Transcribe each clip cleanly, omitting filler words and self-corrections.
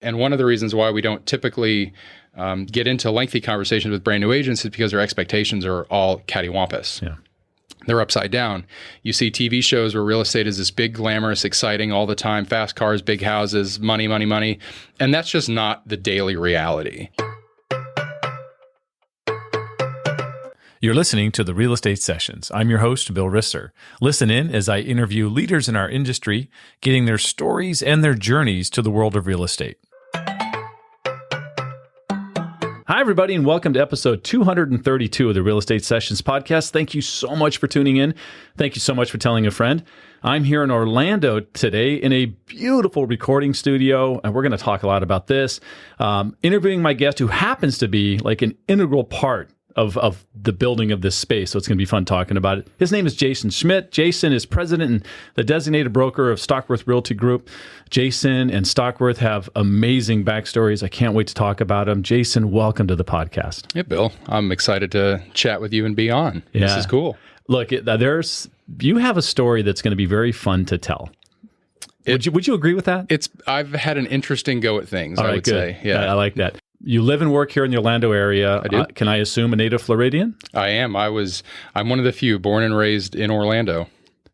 And one of the reasons why we don't typically get into lengthy conversations with brand new agents is because their expectations are all cattywampus. Yeah. They're upside down. You see TV shows where real estate is this big, glamorous, exciting all the time, fast cars, big houses, money, money, money. And that's just not the daily reality. You're listening to the Real Estate Sessions. I'm your host, Bill Risser. Listen in as I interview leaders in our industry, getting their stories and their journeys to the world of real estate. Hi, everybody, and welcome to episode 232 of the Real Estate Sessions podcast. Thank you so much for tuning in. Thank you so much for telling a friend. I'm here in Orlando today in a beautiful recording studio, and we're going to talk a lot about this. Interviewing my guest who happens to be like an integral part of the building of this space. So it's going to be fun talking about it. His name is Jason Schmidt. Jason is president and the designated broker of Stockworth Realty Group. Jason and Stockworth have amazing backstories. I can't wait to talk about them. Jason, welcome to the podcast. Hey, Bill. I'm excited to chat with you and be on. Yeah. This is cool. Look, you have a story that's going to be very fun to tell. Would you agree with that? I've had an interesting go at things, All right, I would good. say. Yeah, I like that. You live and work here in the Orlando area. I do. Can I assume a native Floridian? I am. I'm one of the few born and raised in Orlando.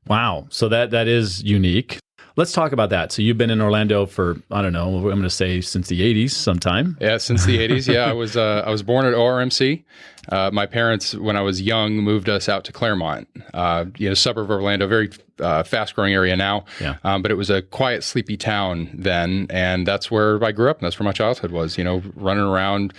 Wow. So that is unique. Let's talk about that. So you've been in Orlando for, I don't know, I'm going to say since the 80s sometime. Yeah, since the 80s. Yeah, I was born at ORMC. My parents, when I was young, moved us out to Claremont, suburb of Orlando, very fast-growing area now. Yeah. But it was a quiet, sleepy town then, and that's where I grew up, and that's where my childhood was. Running around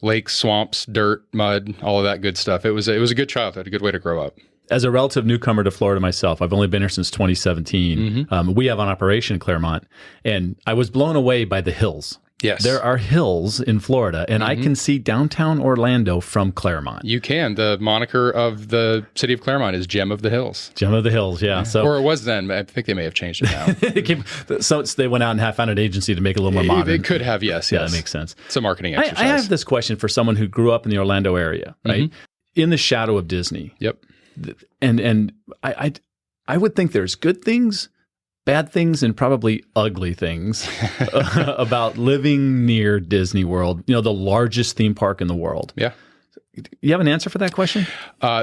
lakes, swamps, dirt, mud, all of that good stuff. It was a good childhood, a good way to grow up. As a relative newcomer to Florida myself, I've only been here since 2017. Mm-hmm. We have an operation in Claremont, and I was blown away by the hills. Yes. There are hills in Florida, and I can see downtown Orlando from Claremont. You can. The moniker of the city of Claremont is Gem of the Hills. Gem of the Hills, yeah. So, or it was then. I think they may have changed it now. So they went out and found an agency to make it a little more modern. They could have, yes. Yeah, that makes sense. It's a marketing exercise. I have this question for someone who grew up in the Orlando area, right? In the shadow of Disney. Yep. And I would think there's good things, bad things, and probably ugly things about living near Disney World, the largest theme park in the world. Yeah. You have an answer for that question?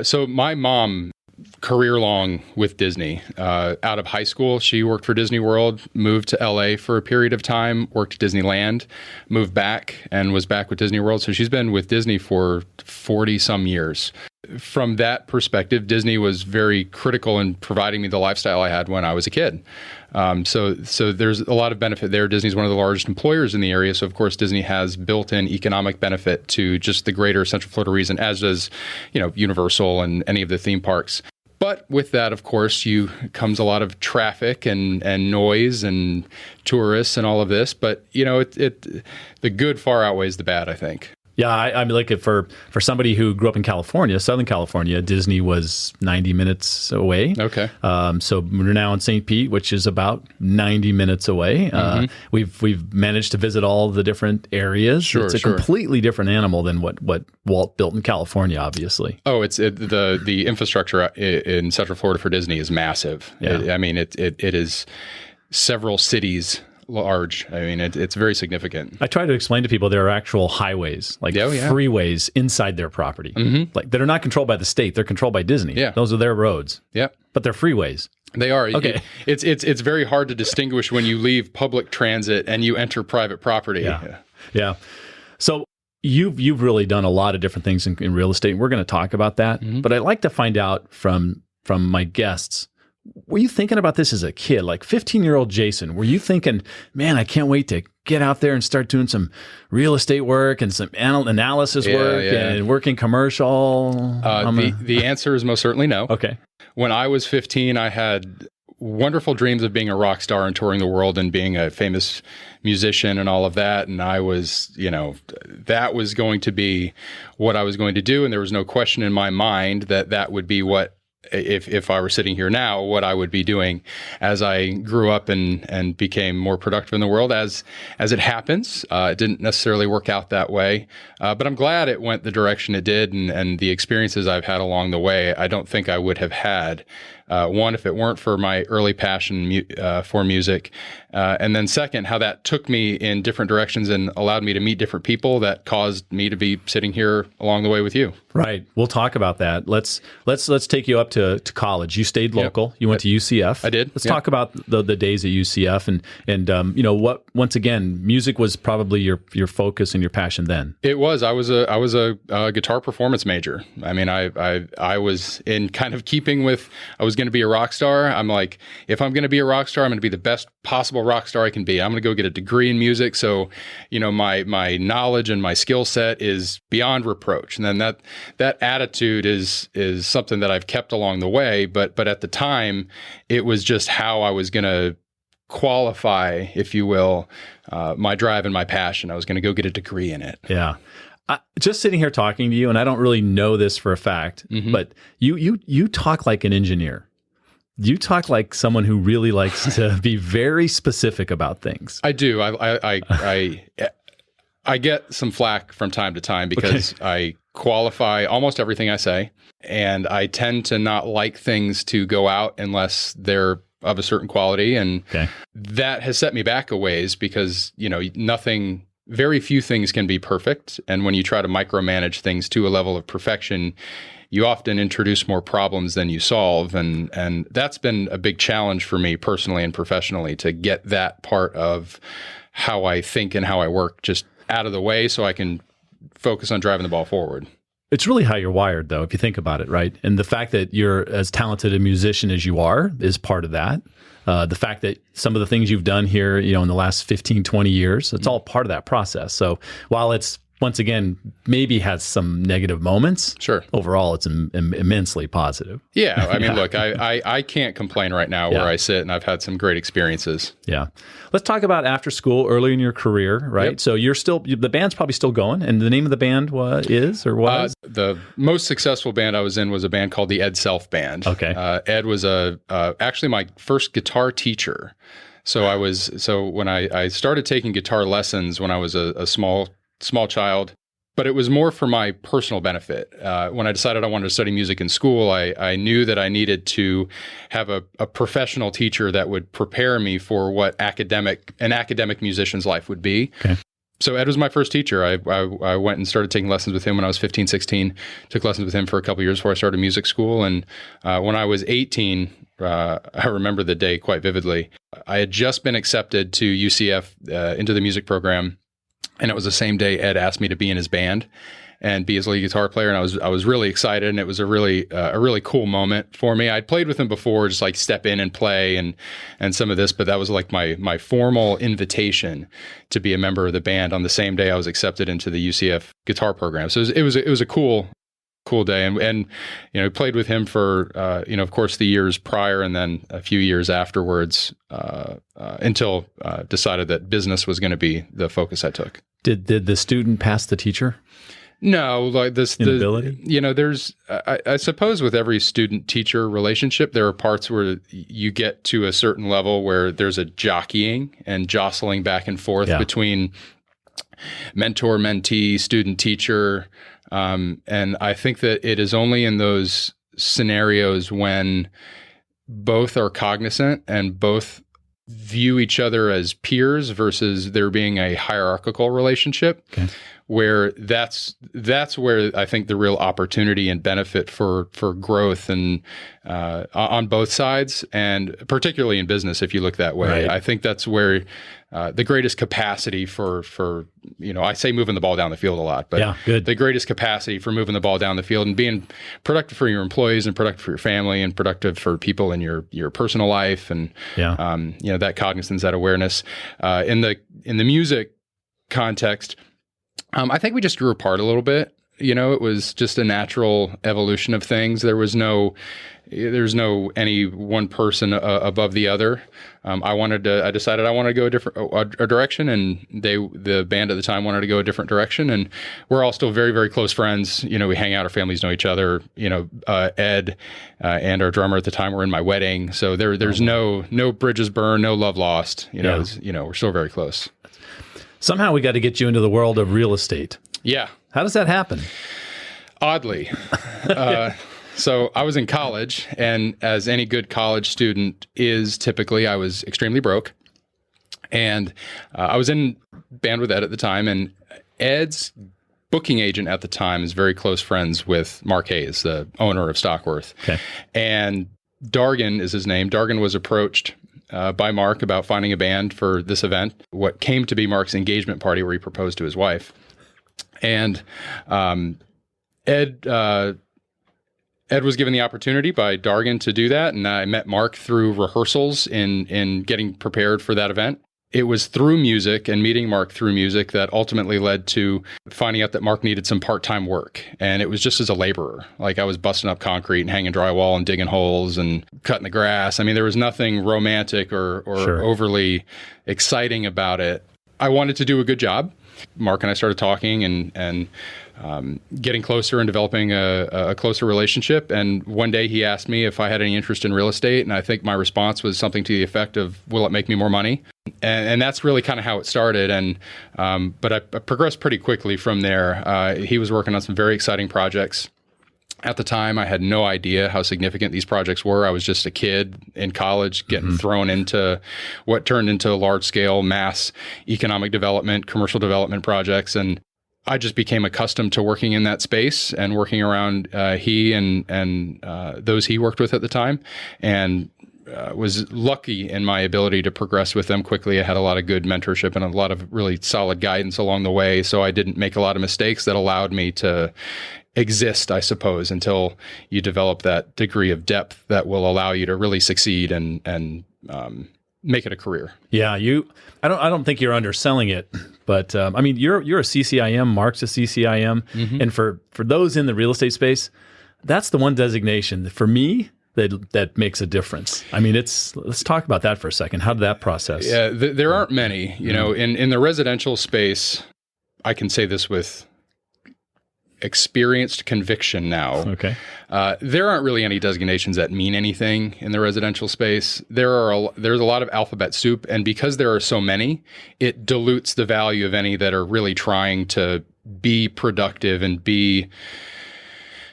So my mom, career long with Disney, out of high school, she worked for Disney World, moved to LA for a period of time, worked at Disneyland, moved back and was back with Disney World. So she's been with Disney for 40 some years. From that perspective, Disney was very critical in providing me the lifestyle I had when I was a kid. So there's a lot of benefit there. Disney's one of the largest employers in the area. So, of course, Disney has built-in economic benefit to just the greater Central Florida region, as does, Universal and any of the theme parks. But with that, of course, comes a lot of traffic and noise and tourists and all of this. But, the good far outweighs the bad, I think. Yeah, I mean, like for somebody who grew up in California, Southern California, Disney was 90 minutes away. Okay. So we're now in St. Pete, which is about 90 minutes away. We've managed to visit all the different areas. Sure, it's a completely different animal than what Walt built in California, obviously. Oh, the infrastructure in Central Florida for Disney is massive. Yeah. It is several cities large. It's very significant. I try to explain to people there are actual highways, like freeways inside their property, like that are not controlled by the state. They're controlled by Disney. Yeah. Those are their roads. Yeah. But they're freeways. They are. Okay. It's very hard to distinguish when you leave public transit and you enter private property. Yeah. So you've really done a lot of different things in real estate. We're going to talk about that. But I'd like to find out from my guests, were you thinking about this as a kid, like 15-year-old Jason? Were you thinking, man, I can't wait to get out there and start doing some real estate work and some analysis work and working commercial? The answer is most certainly no. Okay. When I was 15, I had wonderful dreams of being a rock star and touring the world and being a famous musician and all of that. And I was, that was going to be what I was going to do. And there was no question in my mind that would be what, if I were sitting here now, what I would be doing as I grew up and became more productive in the world. As it happens, it didn't necessarily work out that way, but I'm glad it went the direction it did, and the experiences I've had along the way, I don't think I would have had One, if it weren't for my early passion for music, and then second, how that took me in different directions and allowed me to meet different people that caused me to be sitting here along the way with you. Right. We'll talk about that. Let's take you up to college. You stayed local. Yep. You went to UCF. I did. Let's talk about the days at UCF and what, once again, music was probably your focus and your passion then. It was. I was a guitar performance major. I mean, I was in kind of keeping with, I was going to be a rock star. I'm like, if I'm going to be a rock star, I'm going to be the best possible rock star I can be. I'm going to go get a degree in music. So, my knowledge and my skill set is beyond reproach. And then that attitude is something that I've kept along the way. But at the time, it was just how I was going to qualify, if you will, my drive and my passion. I was going to go get a degree in it. Yeah. Just sitting here talking to you, and I don't really know this for a fact, but you talk like an engineer. You talk like someone who really likes to be very specific about things. I do. I get some flack from time to time because I qualify almost everything I say, and I tend to not like things to go out unless they're of a certain quality, and that has set me back a ways because very few things can be perfect, and when you try to micromanage things to a level of perfection, you often introduce more problems than you solve, and that's been a big challenge for me personally and professionally to get that part of how I think and how I work just out of the way so I can focus on driving the ball forward. It's really how you're wired, though, if you think about it, right? And the fact that you're as talented a musician as you are is part of that. The fact that some of the things you've done here, in the last 15, 20 years, it's all part of that process. So while it's, once again, maybe has some negative moments, sure, overall it's immensely positive. Yeah. I mean, look, I can't complain right now where I sit, and I've had some great experiences. Yeah. Let's talk about after school, early in your career, right? Yep. So the band's probably still going, and the name of the band was? The most successful band I was in was a band called the Ed Self Band. Okay. Ed was actually my first guitar teacher. So when I started taking guitar lessons when I was a small child, but it was more for my personal benefit. When I decided I wanted to study music in school, I knew that I needed to have a professional teacher that would prepare me for what an academic musician's life would be. Okay. So Ed was my first teacher. I went and started taking lessons with him when I was 15, 16, took lessons with him for a couple of years before I started music school. And when I was 18, I remember the day quite vividly. I had just been accepted to UCF into the music program. And it was the same day Ed asked me to be in his band and be his lead guitar player, and I was really excited, and it was a really cool moment for me. I'd played with him before, just like step in and play and some of this, but that was like my formal invitation to be a member of the band on the same day I was accepted into the UCF guitar program. So it was a cool day, and played with him for of course the years prior, and then a few years afterwards until decided that business was going to be the focus I took. Did the student pass the teacher? No, like this inability. There's I suppose with every student-teacher relationship, there are parts where you get to a certain level where there's a jockeying and jostling back and forth between mentor, mentee, student, teacher. And I think that it is only in those scenarios when both are cognizant and both view each other as peers versus there being a hierarchical relationship, where that's where I think the real opportunity and benefit for growth and on both sides, and particularly in business, if you look that way. Right. I think that's where the greatest capacity for I say moving the ball down the field a lot, but the greatest capacity for moving the ball down the field and being productive for your employees and productive for your family and productive for people in your personal life, and that cognizance, that awareness in the music context. I think we just grew apart a little bit. It was just a natural evolution of things. There's no any one person above the other. I decided I wanted to go a direction, and the band at the time wanted to go a different direction, and we're all still very, very close friends. We hang out, our families know each other. Ed and our drummer at the time were in my wedding, so there's no bridges burned, no love lost. We're still very close. Somehow we got to get you into the world of real estate. Yeah. How does that happen? Oddly. So I was in college, and as any good college student is typically, I was extremely broke. And I was in band with Ed at the time, and Ed's booking agent at the time is very close friends with Mark Hayes, the owner of Stockworth. Okay. And Dargan is his name. Dargan was approached by Mark about finding a band for this event, what came to be Mark's engagement party where he proposed to his wife. And Ed was given the opportunity by Dargan to do that, and I met Mark through rehearsals in getting prepared for that event. It was through music and meeting Mark through music that ultimately led to finding out that Mark needed some part-time work. And it was just as a laborer. Like I was busting up concrete and hanging drywall and digging holes and cutting the grass. I mean, there was nothing romantic or Sure. overly exciting about it. I wanted to do a good job. Mark and I started talking and getting closer and developing a closer relationship. And one day he asked me if I had any interest in real estate. And I think my response was something to the effect of, will it make me more money? And that's really kind of how it started. And but I progressed pretty quickly from there. He was working on some very exciting projects. At the time, I had no idea how significant these projects were. I was just a kid in college getting thrown into what turned into large-scale mass economic development, commercial development projects. And I just became accustomed to working in that space and working around he and those he worked with at the time, and was lucky in my ability to progress with them quickly. I had a lot of good mentorship and a lot of really solid guidance along the way, so I didn't make a lot of mistakes that allowed me to exist, I suppose, until you develop that degree of depth that will allow you to really succeed and make it a career. Yeah, I don't think you're underselling it, but I mean, you're a CCIM, Mark's a CCIM, and for those in the real estate space, that's the one designation for me that makes a difference. I mean, let's talk about that for a second. How did that process? Yeah, there aren't many. You know, in the residential space, I can say this with experienced conviction now. Okay. There aren't really any designations that mean anything in the residential space. There's a lot of alphabet soup, and because there are so many, it dilutes the value of any that are really trying to be productive and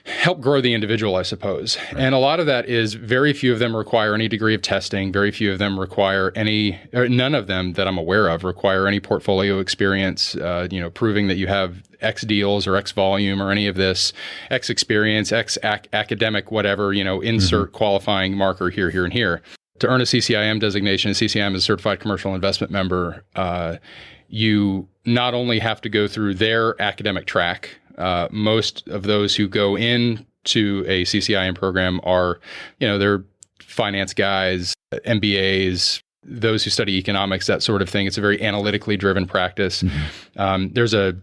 help grow the individual, I suppose. Right. And a lot of that is very few of them require any degree of testing. Very few of them require none of them that I'm aware of require any portfolio experience, proving that you have X deals or X volume or any of this, X experience, X academic, whatever, insert qualifying marker here, and here. To earn a CCIM designation, CCIM is a certified commercial investment member, you not only have to go through their academic track. Most of those who go into a CCIM program are, they're finance guys, MBAs, those who study economics, that sort of thing. It's a very analytically driven practice. There's an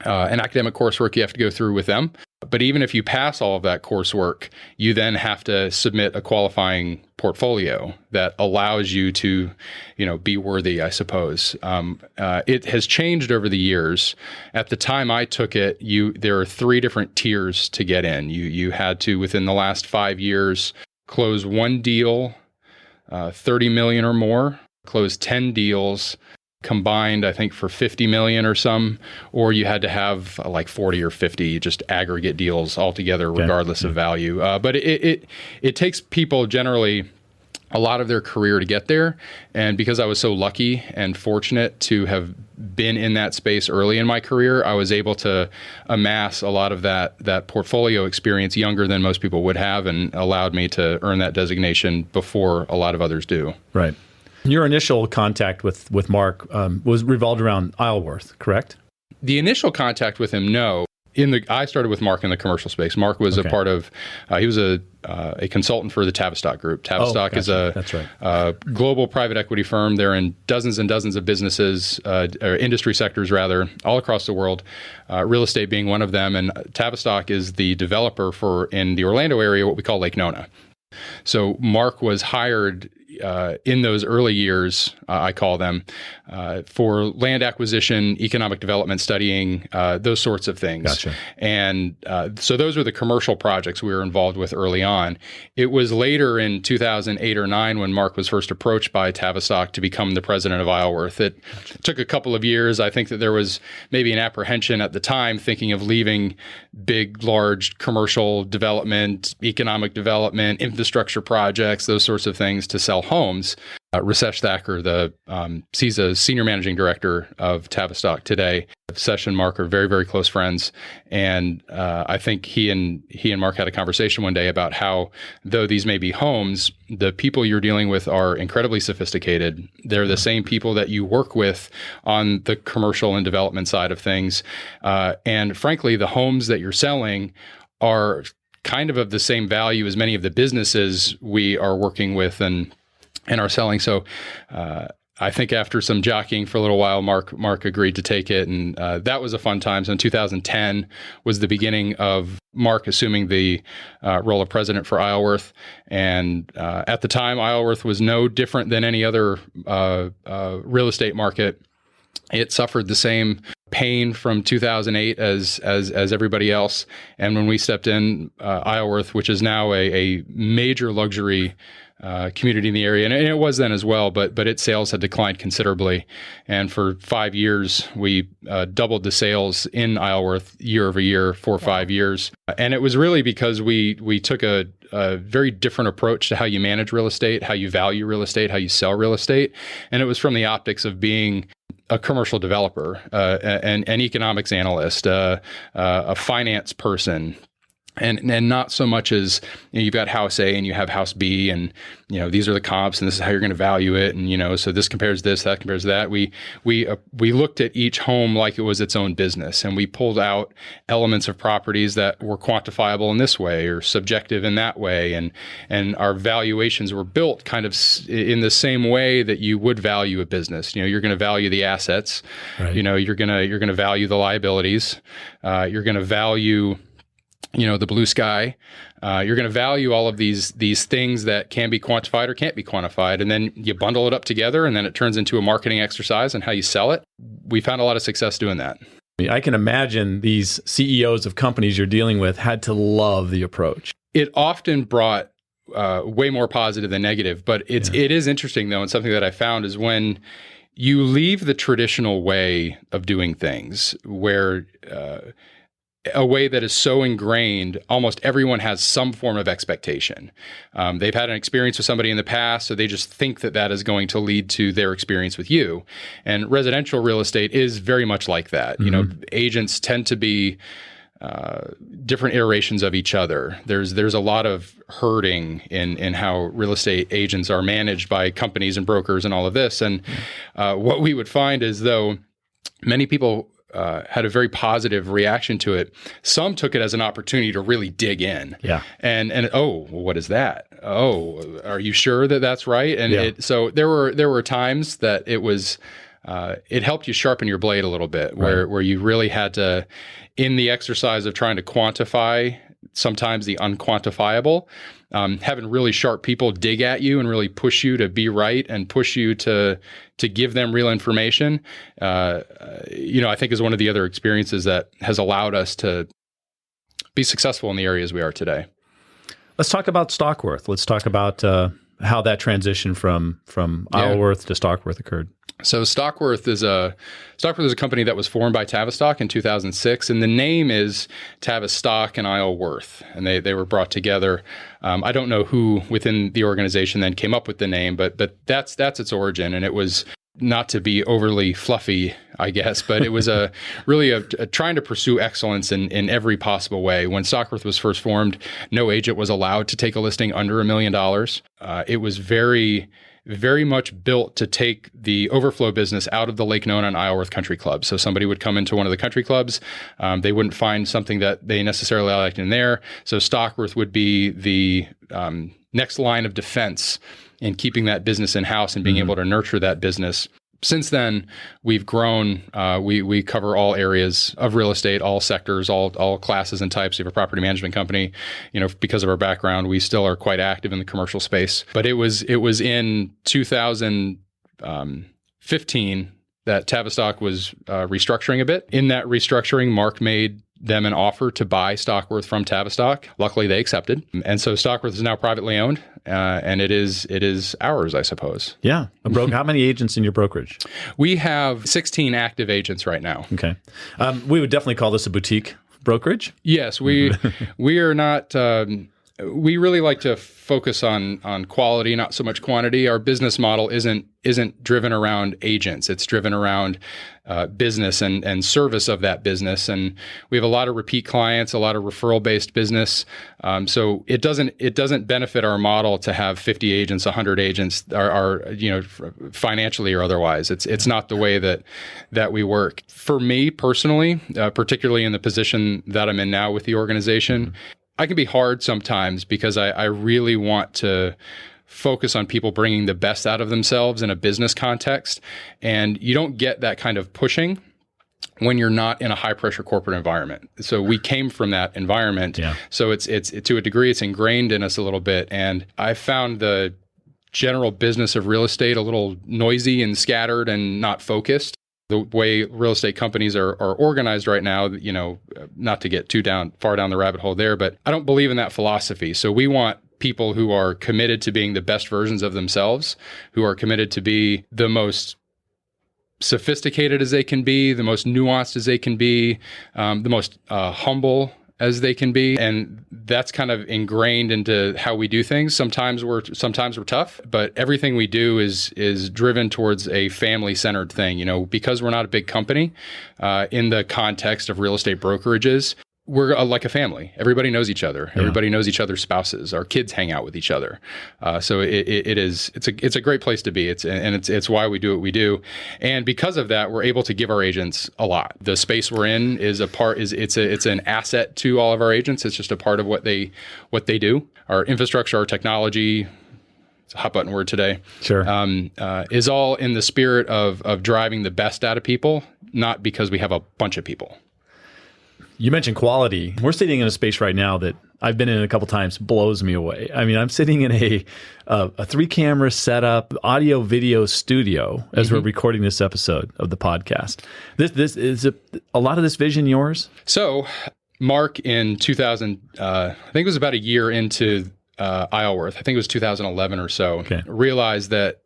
academic coursework you have to go through with them. But even if you pass all of that coursework, you then have to submit a qualifying portfolio that allows you to, be worthy, I suppose. It has changed over the years. At the time I took it, there are 3 different tiers to get in. You had to, within the last 5 years, close 1 deal, 30 million or more, close 10 deals, combined, I think, for 50 million or some, or you had to have like 40 or 50 just aggregate deals altogether, regardless of value. But it takes people generally a lot of their career to get there. And because I was so lucky and fortunate to have been in that space early in my career, I was able to amass a lot of that portfolio experience younger than most people would have, and allowed me to earn that designation before a lot of others do. Right. Your initial contact with Mark was revolved around Isleworth, correct? The initial contact with him, no. I started with Mark in the commercial space. Mark was a part of, he was a consultant for the Tavistock Group. Tavistock is a global private equity firm. They're in dozens and dozens of businesses, or industry sectors rather, all across the world, real estate being one of them. And Tavistock is the developer in the Orlando area, what we call Lake Nona. So Mark was hired in those early years, I call them, for land acquisition, economic development, studying, those sorts of things. Gotcha. And so those were the commercial projects we were involved with early on. It was later in 2008 or 9 when Mark was first approached by Tavistock to become the president of Isleworth. It took a couple of years. I think that there was maybe an apprehension at the time, thinking of leaving big, large commercial development, economic development, infrastructure projects, those sorts of things to sell homes. Rasesh Thacker, he's a senior managing director of Tavistock today. Sesh and Mark are very, very close friends. And I think he and Mark had a conversation one day about how, though these may be homes, the people you're dealing with are incredibly sophisticated. They're the same people that you work with on the commercial and development side of things. And frankly, the homes that you're selling are kind of the same value as many of the businesses we are working with and are selling. So I think after some jockeying for a little while, Mark agreed to take it. And that was a fun time. So in 2010 was the beginning of Mark assuming the role of president for Isleworth. And at the time, Isleworth was no different than any other real estate market. It suffered the same pain from 2008 as everybody else. And when we stepped in, Isleworth, which is now a major luxury community in the area, and it was then as well, but its sales had declined considerably. And for 5 years, we doubled the sales in Isleworth year over year for 5 years. And it was really because we took a very different approach to how you manage real estate, how you value real estate, how you sell real estate. And it was from the optics of being a commercial developer, an economics analyst, a finance person, and not so much as you've got house A and you have house B, and these are the comps and this is how you're going to value it, and so this compares this, that compares that. We looked at each home like it was its own business, and we pulled out elements of properties that were quantifiable in this way or subjective in that way, and our valuations were built kind of in the same way that you would value a business. You're going to value the assets, right. You're going to value the liabilities, you're going to value the blue sky. You're going to value all of these things that can be quantified or can't be quantified, and then you bundle it up together, and then it turns into a marketing exercise and how you sell it. We found a lot of success doing that. I can imagine these CEOs of companies you're dealing with had to love the approach. It often brought way more positive than negative, but it is interesting though, and something that I found is when you leave the traditional way of doing things, where a way that is so ingrained, almost everyone has some form of expectation. They've had an experience with somebody in the past, so they just think that is going to lead to their experience with you. And residential real estate is very much like that. Mm-hmm. Agents tend to be different iterations of each other. There's a lot of herding in how real estate agents are managed by companies and brokers and all of this. And what we would find is, though many people had a very positive reaction to it, some took it as an opportunity to really dig in. Yeah. And oh, what is that? Oh, are you sure that that's right? And so there were times that it was it helped you sharpen your blade a little bit, where you really had to, in the exercise of trying to quantify sometimes the unquantifiable, having really sharp people dig at you and really push you to be right and push you to give them real information, I think is one of the other experiences that has allowed us to be successful in the areas we are today. Let's talk about Stockworth. Let's talk about how that transition from Isleworth to Stockworth occurred. So Stockworth is a company that was formed by Tavistock in 2006, and the name is Tavistock and Isleworth, and they were brought together. I don't know who within the organization then came up with the name, but that's its origin, and it was not to be overly fluffy, I guess, but it was really trying to pursue excellence in every possible way. When Stockworth was first formed, no agent was allowed to take a listing under $1 million. It was very, very much built to take the overflow business out of the Lake Nona and Isleworth country clubs. So somebody would come into one of the country clubs, they wouldn't find something that they necessarily liked in there. So Stockworth would be the next line of defense in keeping that business in-house and being able to nurture that business. since then, we've grown. We cover all areas of real estate, all sectors, all classes and types. We have a property management company. Because of our background, we still are quite active in the commercial space. But it was in 2015 that Tavistock was restructuring a bit. In that restructuring, Mark made them an offer to buy Stockworth from Tavistock. Luckily, they accepted. And so Stockworth is now privately owned, and it is ours, I suppose. Yeah. How many agents in your brokerage? We have 16 active agents right now. Okay. We would definitely call this a boutique brokerage. Yes, we are not. We really like to focus on quality, not so much quantity. Our business model isn't driven around agents. It's driven around business and service of that business. And we have a lot of repeat clients, a lot of referral-based business. So it doesn't benefit our model to have 50 agents, 100 agents, are financially or otherwise. It's not the way that we work. For me personally, particularly in the position that I'm in now with the organization, I can be hard sometimes because I really want to focus on people bringing the best out of themselves in a business context. And you don't get that kind of pushing when you're not in a high pressure corporate environment. So we came from that environment. Yeah. So it's to a degree, it's ingrained in us a little bit. And I found the general business of real estate a little noisy and scattered and not focused. The way real estate companies are organized right now, not to get too far down the rabbit hole there, but I don't believe in that philosophy. So we want people who are committed to being the best versions of themselves, who are committed to be the most sophisticated as they can be, the most nuanced as they can be, the most humble as they can be. And that's kind of ingrained into how we do things. Sometimes we're tough, but everything we do is driven towards a family-centered thing. Because we're not a big company, in the context of real estate brokerages, we're like a family. Everybody knows each other. Yeah. Everybody knows each other's spouses. Our kids hang out with each other. So it's a great place to be. It's why we do what we do. And because of that, we're able to give our agents a lot. The space we're in it's an asset to all of our agents. It's just a part of what they do. Our infrastructure, our technology, it's a hot button word today. Sure. Is all in the spirit of driving the best out of people, not because we have a bunch of people. You mentioned quality. We're sitting in a space right now that I've been in a couple times, blows me away. I mean, I'm sitting in a 3-camera setup, audio video studio as we're recording this episode of the podcast. This is a lot of this vision yours? So Mark in 2000, I think it was about a year into Isleworth, I think it was 2011 or so, realized that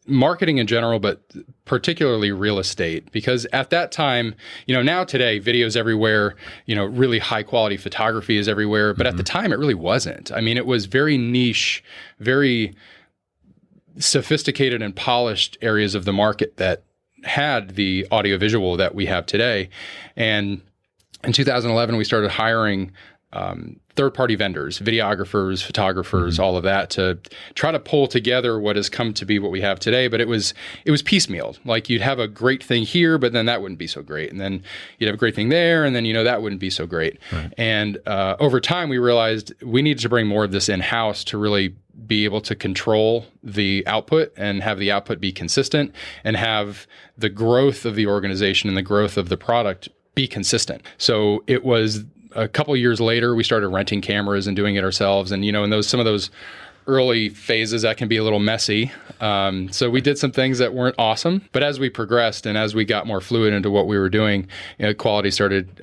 marketing in general, but particularly real estate, because at that time, now today, video's everywhere, really high quality photography is everywhere. But at the time, it really wasn't. I mean, it was very niche, very sophisticated and polished areas of the market that had the audiovisual that we have today. And in 2011, we started hiring third-party vendors, videographers, photographers, all of that, to try to pull together what has come to be what we have today. But it was piecemeal. Like you'd have a great thing here, but then that wouldn't be so great. And then you'd have a great thing there, and then that wouldn't be so great. Right. And over time, we realized we needed to bring more of this in-house to really be able to control the output and have the output be consistent and have the growth of the organization and the growth of the product be consistent. So it was a couple of years later, we started renting cameras and doing it ourselves. And, in some of those early phases, that can be a little messy. So we did some things that weren't awesome. But as we progressed and as we got more fluid into what we were doing, quality started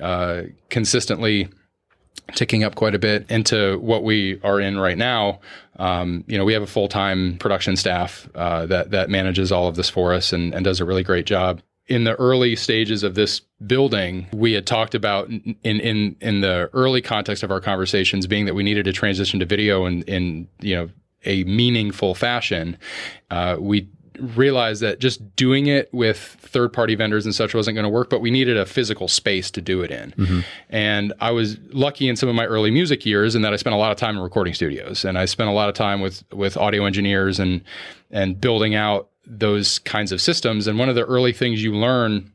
consistently ticking up quite a bit into what we are in right now. We have a full-time production staff that manages all of this for us and does a really great job. In the early stages of this building, we had talked about in the early context of our conversations being that we needed to transition to video in a meaningful fashion. We realized that just doing it with third-party vendors and such wasn't going to work, but we needed a physical space to do it in. Mm-hmm. And I was lucky in some of my early music years in that I spent a lot of time in recording studios, and I spent a lot of time with audio engineers and building out those kinds of systems. And one of the early things you learn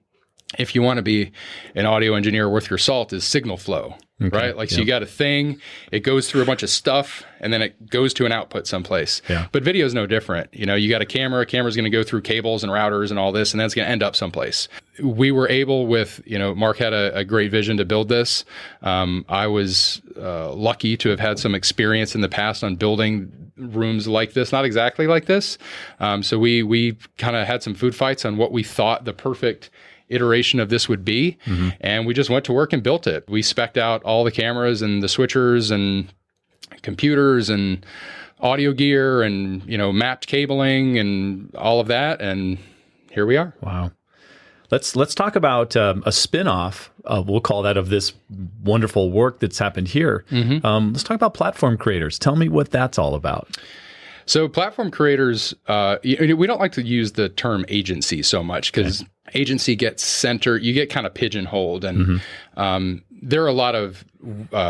if you want to be an audio engineer worth your salt, is signal flow, right? Like, so you got a thing, it goes through a bunch of stuff, and then it goes to an output someplace. Yeah. But video is no different. You got a camera's going to go through cables and routers and all this, and then it's going to end up someplace. We were able Mark had a great vision to build this. I was lucky to have had some experience in the past on building rooms like this, not exactly like this. So we kind of had some food fights on what we thought the perfect iteration of this would be. And we just went to work and built it. We spec'd out all the cameras and the switchers and computers and audio gear and, mapped cabling and all of that. And here we are. Wow. Let's talk about a spin-off, we'll call that, of this wonderful work that's happened here. Let's talk about platform creators. Tell me what that's all about. So platform creators, we don't like to use the term agency so much because agency gets centered, you get kind of pigeonholed. And there are a lot of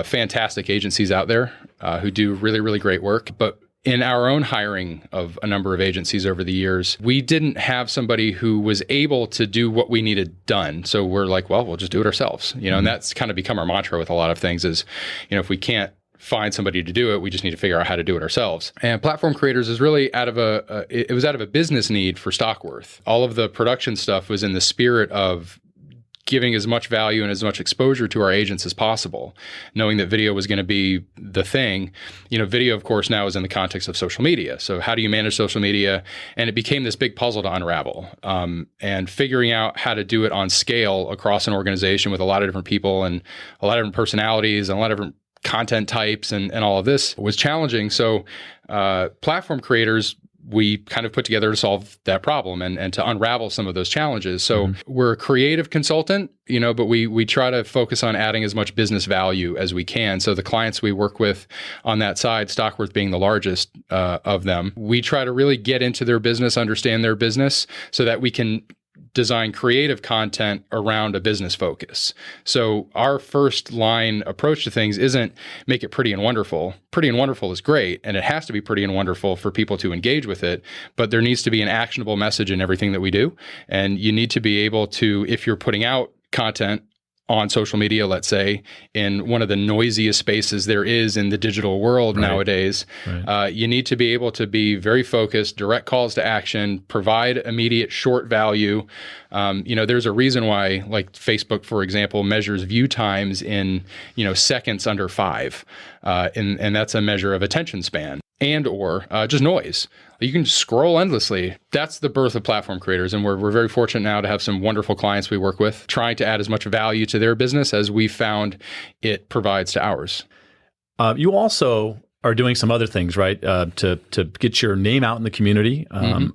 fantastic agencies out there who do really, really great work. But in our own hiring of a number of agencies over the years, we didn't have somebody who was able to do what we needed done. So we're like, well, we'll just do it ourselves. And that's kind of become our mantra with a lot of things is, if we can't find somebody to do it, we just need to figure out how to do it ourselves. And platform creators is really out of a business need for Stockworth. All of the production stuff was in the spirit of giving as much value and as much exposure to our agents as possible, knowing that video was going to be the thing. Video, of course, now is in the context of social media. So how do you manage social media? And it became this big puzzle to unravel. And figuring out how to do it on scale across an organization with a lot of different people and a lot of different personalities and a lot of different content types and all of this was challenging. So platform creators, we kind of put together to solve that problem and to unravel some of those challenges. So we're a creative consultant, but we try to focus on adding as much business value as we can. So the clients we work with on that side, Stockworth being the largest of them, we try to really get into their business, understand their business so that we can design creative content around a business focus. So our first line approach to things isn't make it pretty and wonderful. Pretty and wonderful is great, and it has to be pretty and wonderful for people to engage with it, but there needs to be an actionable message in everything that we do. And you need to be able to, if you're putting out content on social media, let's say, in one of the noisiest spaces there is in the digital world nowadays, you need to be able to be very focused, direct calls to action, provide immediate short value. There's a reason why, like Facebook, for example, measures view times in, seconds under 5. And that's a measure of attention span and or just noise. You can scroll endlessly. That's the birth of platform creators. And we're very fortunate now to have some wonderful clients we work with, trying to add as much value to their business as we found it provides to ours. You also are doing some other things, right? To get your name out in the community.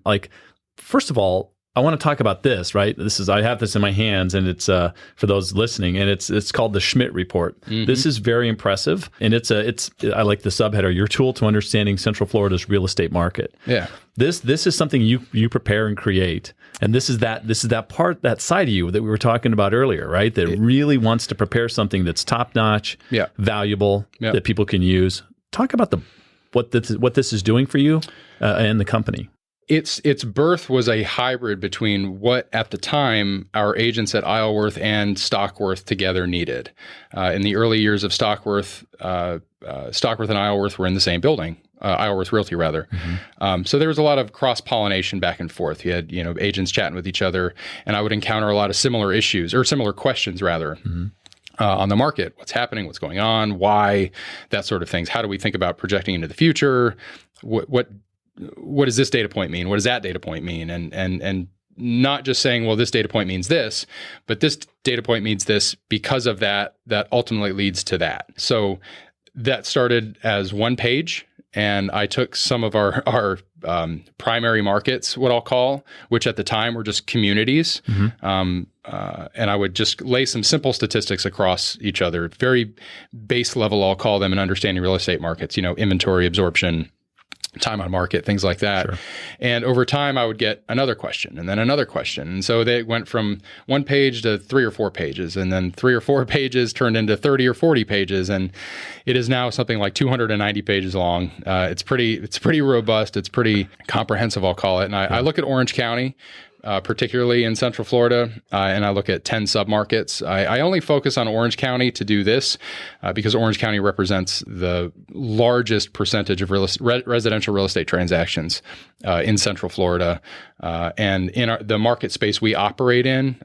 Like, first of all, I want to talk about this, right? I have this in my hands, and it's for those listening, and it's called the Schmidt Report. This is very impressive, and I like the subheader: Your Tool to Understanding Central Florida's Real Estate Market. Yeah, this is something you prepare and create, and this is that part, that side of you that we were talking about earlier, right? That really wants to prepare something that's top notch, valuable, that people can use. Talk about what this is doing for you and the company. Its birth was a hybrid between what at the time our agents at Isleworth and Stockworth together needed. In the early years of Stockworth, Stockworth and Isleworth were in the same building, Stockworth Realty rather. So there was a lot of cross-pollination back and forth. You had agents chatting with each other, and I would encounter a lot of similar issues or similar questions rather. On the market, what's happening, what's going on, why, that sort of things. How do we think about projecting into the future? What does this data point mean? What does that data point mean? And not just saying, well, this data point means this, but this data point means this because of that ultimately leads to that. So that started as one page, and I took some of our primary markets, what I'll call, which at the time were just communities, and I would just lay some simple statistics across each other, very base level, I'll call them, in understanding real estate markets, inventory, absorption, time on market, things like that. Sure. And over time, I would get another question and then another question. And so they went from one page to 3 or 4 pages, and then 3 or 4 pages turned into 30 or 40 pages. And it is now something like 290 pages long. It's pretty robust. It's pretty comprehensive, I'll call it. And I look at Orange County particularly in Central Florida, and I look at 10 submarkets. I only focus on Orange County to do this because Orange County represents the largest percentage of residential real estate transactions in Central Florida. And in the market space we operate in,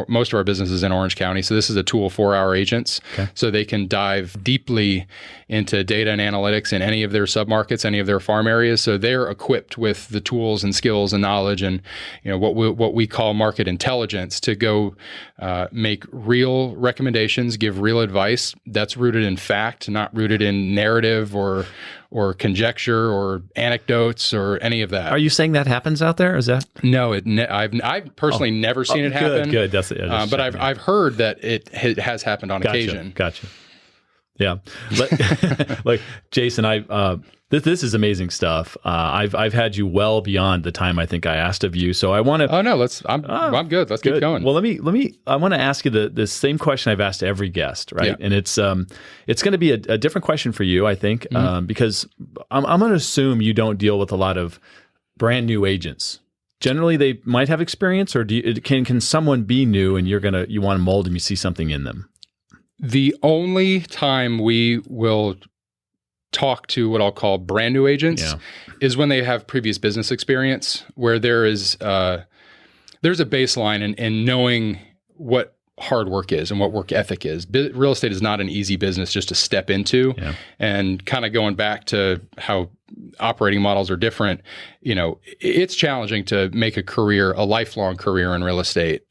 most of our business is in Orange County. So this is a tool for our agents. Okay. So they can dive deeply into data and analytics in any of their submarkets, any of their farm areas. So they're equipped with the tools and skills and knowledge and what we call market intelligence to go make real recommendations, give real advice that's rooted in fact, not rooted in narrative or conjecture or anecdotes or any of that. Are you saying that happens out there? Is that no? I've personally never seen it happen. Good. That's it. But I've heard that it has happened on occasion. Gotcha. Yeah, like Jason, this is amazing stuff. I've had you well beyond the time I think I asked of you. So I want to. Oh no, I'm good. Let's keep going. Well, let me. I want to ask you the same question I've asked every guest, right? Yeah. And it's going to be a different question for you, I think, because I'm going to assume you don't deal with a lot of brand new agents. Generally, they might have experience, or can someone be new and you want to mold them? You see something in them. The only time we will talk to what I'll call brand new agents is when they have previous business experience, where there's a baseline in knowing what hard work is and what work ethic is. Real estate is not an easy business just to step into. Yeah. And kind of going back to how operating models are different, it's challenging to make a lifelong career in real estate.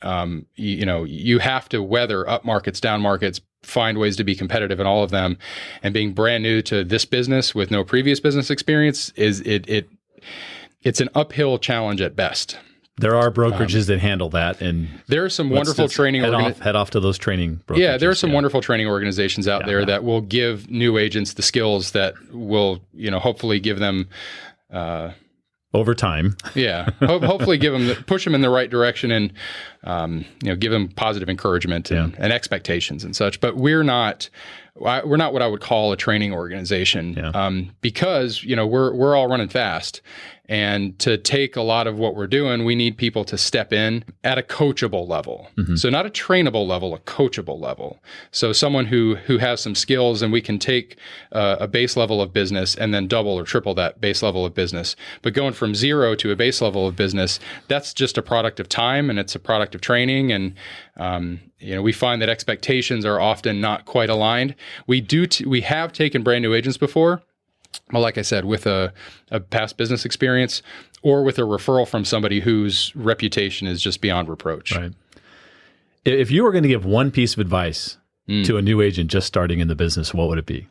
You have to weather up markets, down markets, find ways to be competitive in all of them. And being brand new to this business with no previous business experience it's an uphill challenge at best. There are brokerages that handle that, and there are some wonderful training. Head off to those training brokerages. Yeah, there are some wonderful training organizations out there that will give new agents the skills that will, hopefully give them over time. Yeah, hopefully push them in the right direction, and give them positive encouragement and expectations and such. But we're not what I would call a training organization because we're all running fast. And to take a lot of what we're doing, we need people to step in at a coachable level. Mm-hmm. So not a trainable level, a coachable level. So someone who has some skills, and we can take a base level of business and then double or triple that base level of business. But going from zero to a base level of business, that's just a product of time, and it's a product of training. And we find that expectations are often not quite aligned. We have taken brand new agents before. Well, like I said, with a past business experience or with a referral from somebody whose reputation is just beyond reproach. Right. If you were going to give one piece of advice to a new agent just starting in the business, what would it be?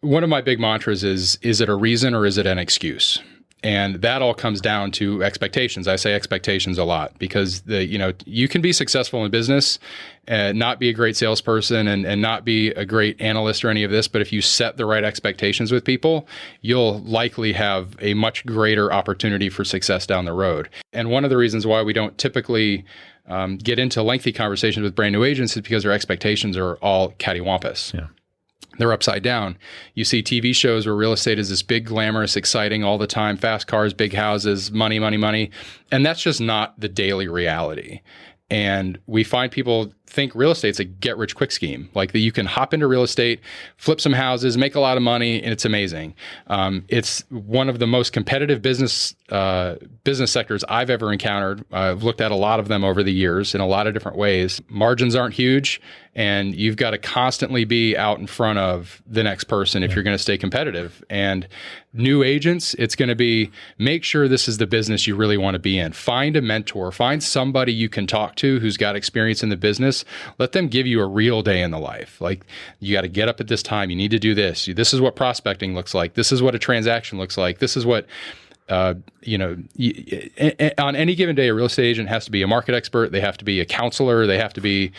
One of my big mantras is it a reason or is it an excuse? And that all comes down to expectations. I say expectations a lot because you can be successful in business and not be a great salesperson and not be a great analyst or any of this. But if you set the right expectations with people, you'll likely have a much greater opportunity for success down the road. And one of the reasons why we don't typically get into lengthy conversations with brand new agents is because their expectations are all cattywampus. Yeah. They're upside down. You see TV shows where real estate is this big, glamorous, exciting all the time, fast cars, big houses, money, money, money. And that's just not the daily reality. And we find people think real estate's a get-rich-quick scheme, like that you can hop into real estate, flip some houses, make a lot of money, and it's amazing. It's one of the most competitive business sectors I've ever encountered. I've looked at a lot of them over the years in a lot of different ways. Margins aren't huge, and you've got to constantly be out in front of the next person if you're going to stay competitive. And new agents, it's going to be make sure this is the business you really want to be in. Find a mentor, find somebody you can talk to who's got experience in the business. Let them give you a real day in the life. Like, you got to get up at this time. You need to do this. This is what prospecting looks like. This is what a transaction looks like. This is what, on any given day, a real estate agent has to be a market expert. They have to be a counselor. They have to be,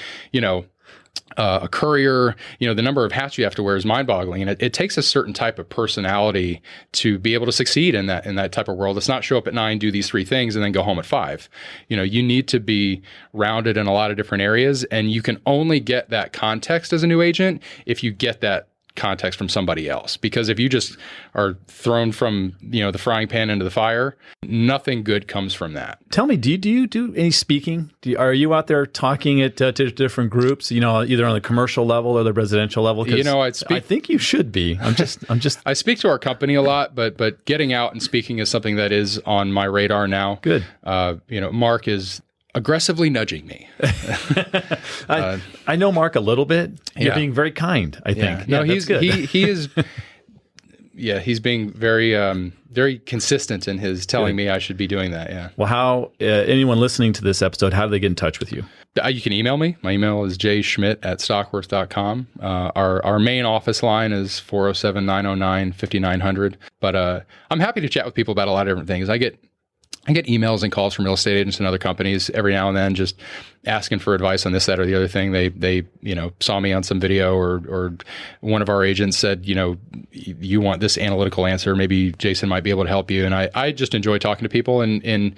a courier. The number of hats you have to wear is mind-boggling, and it takes a certain type of personality to be able to succeed in that type of world. It's not show up at 9, do these 3 things, and then go home at 5. You need to be rounded in a lot of different areas, and you can only get that context as a new agent if you get that context from somebody else. Because if you just are thrown from, the frying pan into the fire, nothing good comes from that. Tell me, do you do any speaking? Are you out there talking at to different groups, either on the commercial level or the residential level? I think you should be. I'm just. I speak to our company a lot, but getting out and speaking is something that is on my radar now. Good. Mark is aggressively nudging me. I know Mark a little bit. You're being very kind, I think. No, he's good. He is. Yeah, he's being very very consistent in his telling me I should be doing that. Yeah. Well, how anyone listening to this episode, how do they get in touch with you? You can email me. My email is jschmidt@stockworth.com. Our main office line is 407-909-5900. But I'm happy to chat with people about a lot of different things. I get emails and calls from real estate agents and other companies every now and then, just asking for advice on this, that, or the other thing. They saw me on some video, or one of our agents said, you want this analytical answer, maybe Jason might be able to help you. And I just enjoy talking to people in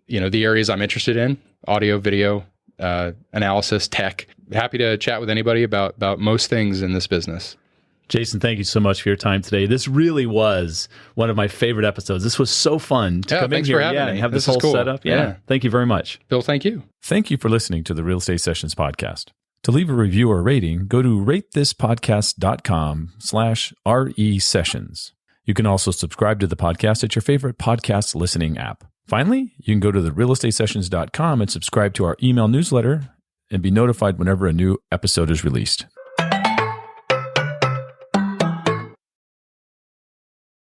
the areas I'm interested in: audio, video, analysis, tech. Happy to chat with anybody about most things in this business. Jason, thank you so much for your time today. This really was one of my favorite episodes. This was so fun to come in here and have this whole setup. Yeah. Thank you very much. Bill, thank you. Thank you for listening to the Real Estate Sessions podcast. To leave a review or rating, go to ratethispodcast.com/RE sessions. You can also subscribe to the podcast at your favorite podcast listening app. Finally, you can go to therealestatesessions.com and subscribe to our email newsletter and be notified whenever a new episode is released.